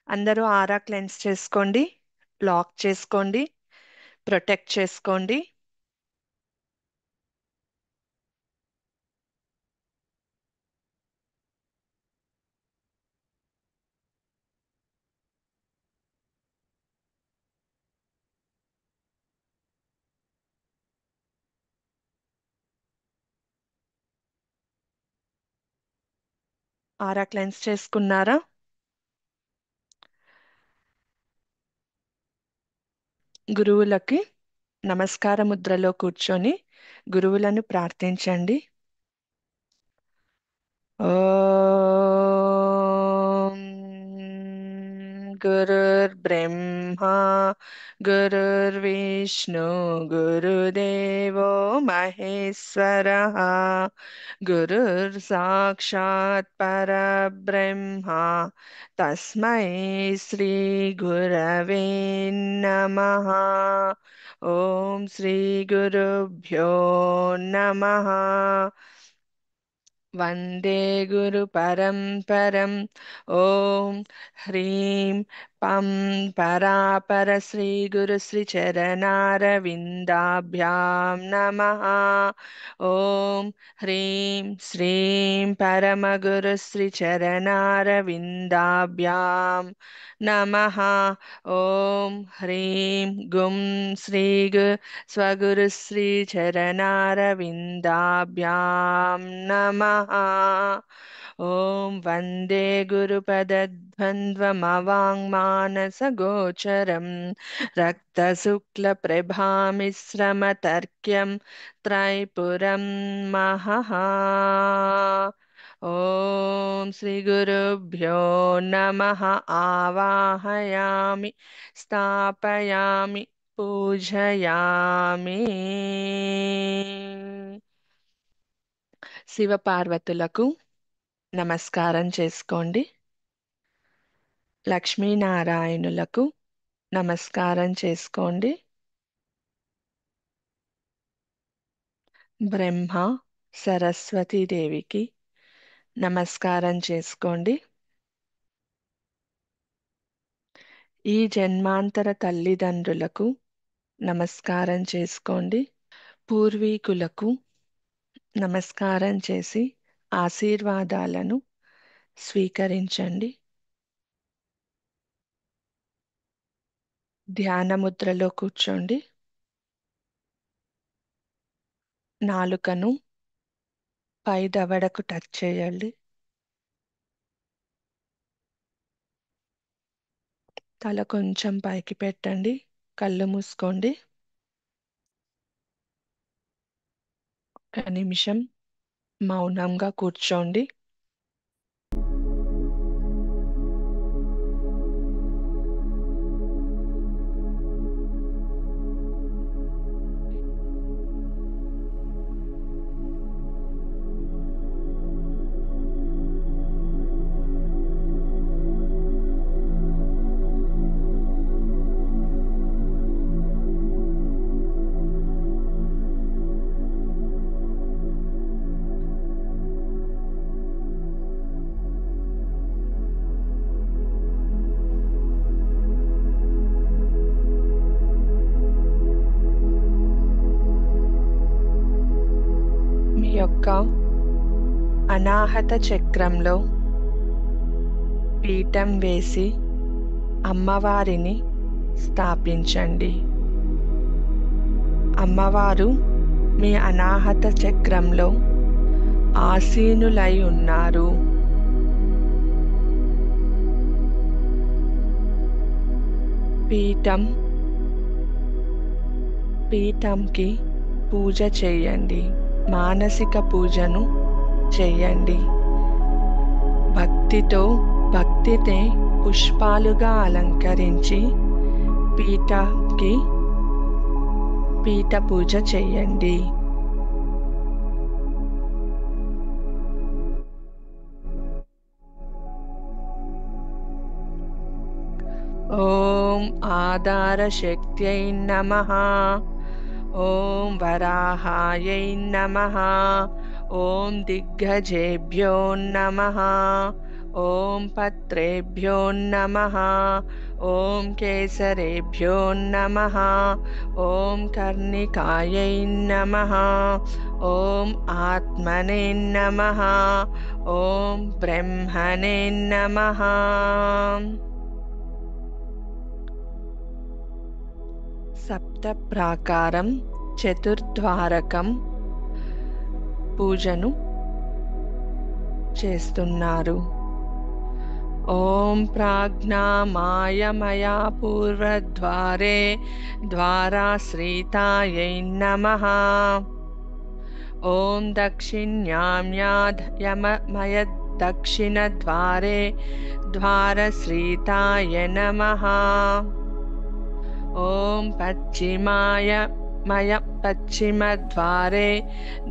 అందరూ ఆరా క్లెన్స్ చేసుకోండి, లాక్ చేసుకోండి, ప్రొటెక్ట్ చేసుకోండి. ఆరా క్లెన్స్ చేసుకున్నారా? గురువులకి నమస్కార ముద్రలో కూర్చొని గురువులను ప్రార్థించండి. ఓం గురుర్బ్రహ్మా గురుర్విష్ణు గురుదేవో మహేశ్వరః గురుర్ సాక్షాత్ పరబ్రహ్మ తస్మై శ్రీ గురవే నమః. ఓం శ్రీ గురుభ్యో నమః. వందే గురు పరంపరం. ఓం హ్రీం పం పరాపర శ్రీ గురు శ్రీ చరణారవిందాభ్యాం నమః. ఓం హ్రీం శ్రీం పరమగురు శ్రీ చరణారవిందాభ్యాం నమః. ఓం హ్రీం గుం శ్రీ స్వగురు శ్రీ చరణారవిందాభ్యాం నమః. ఓం వందే గురుపదద్వంద్వమవాङ्मानसगोचरं రక్తశుక్లప్రభామిశ్రమతర్క్యం త్రైపురం మహః. ఓం శ్రీ గురుభ్యో నమః. ఆవాహయామి, స్థాపయామి, పూజయామి. శివపార్వతులకు నమస్కారం చేసుకోండి. లక్ష్మీనారాయణులకు నమస్కారం చేసుకోండి. బ్రహ్మ సరస్వతీదేవికి నమస్కారం చేసుకోండి. ఈ జన్మాంతర తల్లిదండ్రులకు నమస్కారం చేసుకోండి. పూర్వీకులకు నమస్కారం చేసి ఆశీర్వాదాలను స్వీకరించండి. ధ్యానముద్రలో కూర్చోండి. నాలుకను పై దవడకు టచ్ చేయండి. తల కొంచెం పైకి పెట్టండి. కళ్ళు మూసుకోండి. ఒక నిమిషం మౌనంగా కూర్చోండి. మీ యొక్క అనాహత చక్రంలో పీఠం వేసి అమ్మవారిని స్థాపించండి. అమ్మవారు మీ అనాహత చక్రంలో ఆసీనులై ఉన్నారు. పీఠంకి పూజ చేయండి. మానసిక పూజను చేయండి. భక్తిని పుష్పాలుగా అలంకరించి పీఠ పూజ చేయండి. ఓం ఆధార శక్త్యై నమః. ఓం వరాహాయై నమః. ఓం దిగ్గజేభ్యో నమః. ఓం పత్రేభ్యో నమః. ఓం కేసరేభ్యో నమః. ఓం కర్ణికాయై నమః. ఓం ఆత్మనే నమః. ఓం బ్రహ్మణే నమః. సప్త ప్రాకారం చతుర్ద్వారకం పూజను చేస్తున్నారు. ఓం ప్రాజ్ఞామాయమయా పూర్వద్వారే ద్వారాశ్రీతాయై నమః. ఓం దక్షిణ్యామ్యాయమయ దక్షిణద్వారే ద్వారశ్రీతాయ నమః. ఓం పశ్చిమాయమయ పశ్చిమద్వారే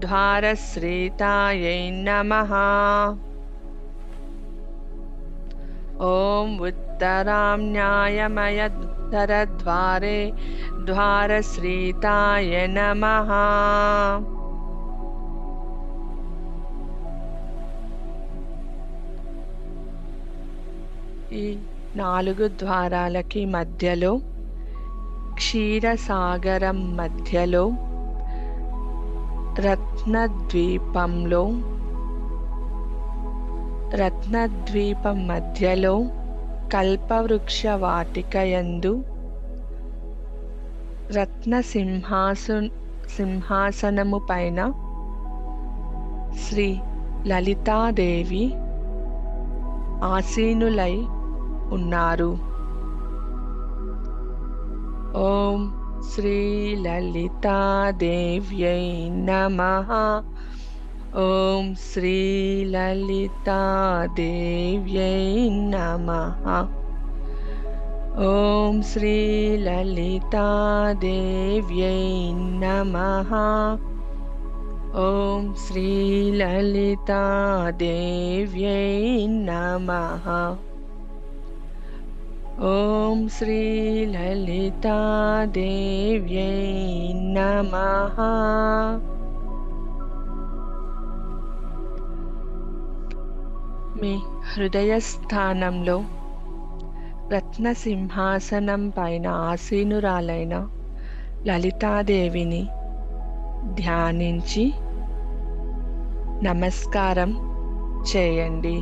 ద్వారశ్రీతాయై నమః. ఓం ఉత్తరామ్నాయమయ ఉత్తరద్వారే ద్వారశ్రీతాయ నమః. ఈ 4 ద్వారాలకి మధ్యలో క్షీరసాగరం మధ్యలో రత్నద్వీపం మధ్యలో కల్పవృక్ష వాటికయందు రత్న సింహాసనము పైన శ్రీ లలితాదేవి ఆసీనులై ఉన్నారు. ఓం శ్రీ లలితాదేవ్యై నమః. ఓం శ్రీ లలితాదేవ్యై నమః. ఓం శ్రీ లలితాదేవ్యై నమః. ఓం శ్రీ లలితాదేవ్యై నమః. ఓం శ్రీ లలితాదేవ్యై నమః. మీ హృదయస్థానంలో రత్నసింహాసనం పైన ఆసీనురాలైన లలితాదేవిని ధ్యానించి నమస్కారం చేయండి.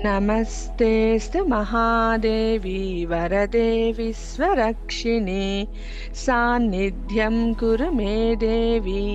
నమస్తేస్తు మహాదేవి వరదే విశ్వరక్షిణి సాన్నిధ్యం కురు మే దేవి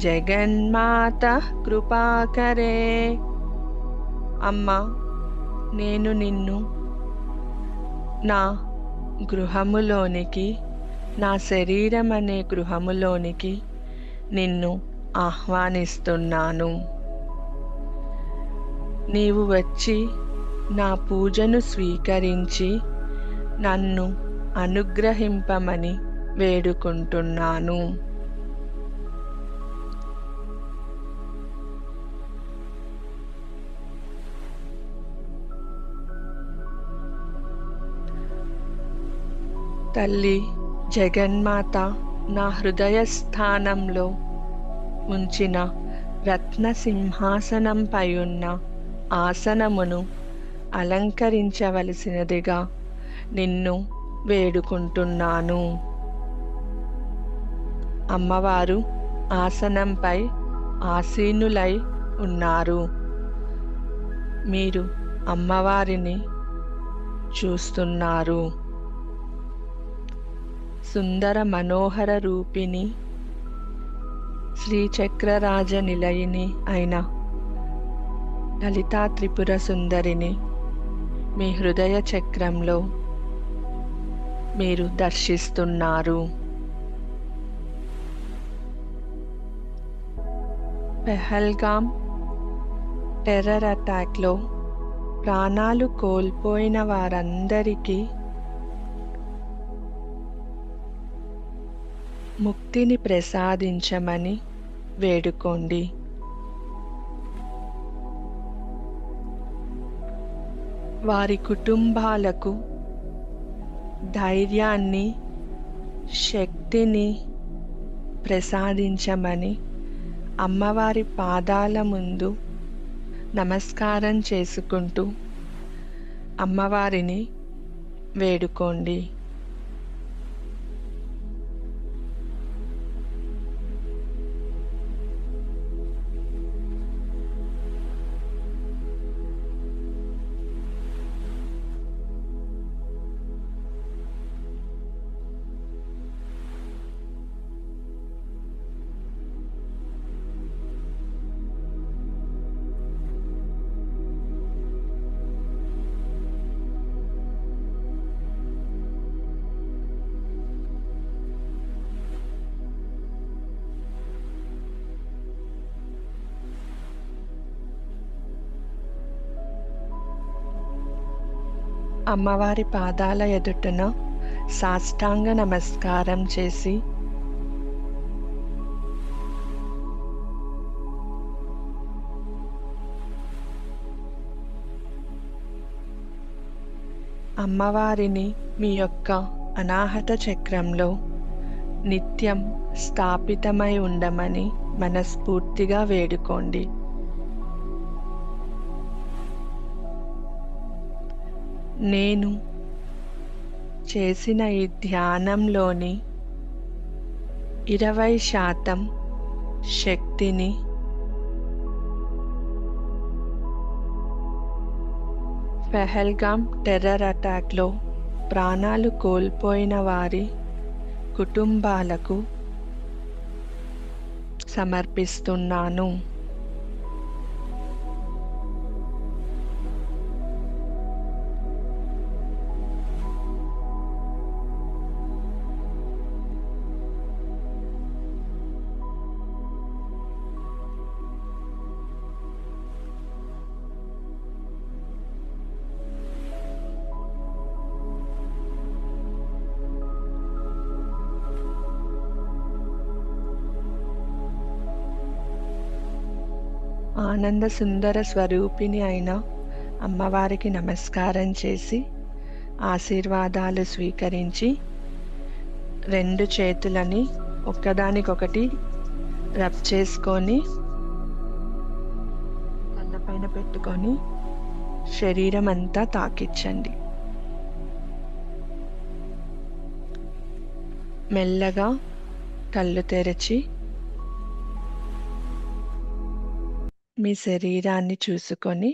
జగన్మాత కృపాకరే. అమ్మా, నేను నిన్ను నా గృహములోనికి, నా శరీరం అనే గృహములోనికి నిన్ను ఆహ్వానిస్తున్నాను. నీవు వచ్చి నా పూజను స్వీకరించి నన్ను అనుగ్రహింపమని వేడుకుంటున్నాను. తల్లి జగన్మాత నా హృదయ స్థానంలో ఉంచిన రత్న సింహాసనంపై ఉన్న ఆసనమును అలంకరించవలసినదిగా నిన్ను వేడుకుంటున్నాను. అమ్మవారు ఆసనంపై ఆసీనులై ఉన్నారు. మీరు అమ్మవారిని చూస్తున్నారు. సుందర మనోహర రూపిణి శ్రీచక్రరాజ నిలయిని అయిన లలితా త్రిపుర సుందరిని మీ హృదయ చక్రంలో మీరు దర్శిస్తున్నారు. పెహల్గాం టెర్రర్ అటాక్లో ప్రాణాలు కోల్పోయిన వారందరికీ ముక్తిని ప్రసాదించమని వేడుకోండి. వారి కుటుంబాలకు ధైర్యాన్ని, శక్తిని ప్రసాదించమని అమ్మవారి పాదాల ముందు నమస్కారం చేసుకుంటూ అమ్మవారిని వేడుకోండి. అమ్మవారి పాదాల ఎదుటన సాష్టాంగ నమస్కారం చేసి అమ్మవారిని మీ యొక్క అనాహత చక్రంలో నిత్యం స్థాపితమై ఉండమని మనస్ఫూర్తిగా వేడుకోండి. నేను చేసిన ఈ ధ్యానంలోని 20% శక్తిని పెహల్గాం టెర్రర్ అటాక్లో ప్రాణాలు కోల్పోయిన వారి కుటుంబాలకు సమర్పిస్తున్నాను. ఆనంద సుందర స్వరూపిణి అయిన అమ్మవారికి నమస్కారం చేసి ఆశీర్వాదాలు స్వీకరించి 2 చేతులని ఒక్కదానికొకటి రబ్ చేసుకొని కళ్ళపైన పెట్టుకొని శరీరం అంతా తాకిచ్చండి. మెల్లగా కళ్ళు తెరచి మీ శరీరాన్ని చూసుకొని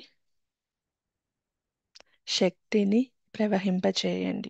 శక్తిని ప్రవహింపచేయండి.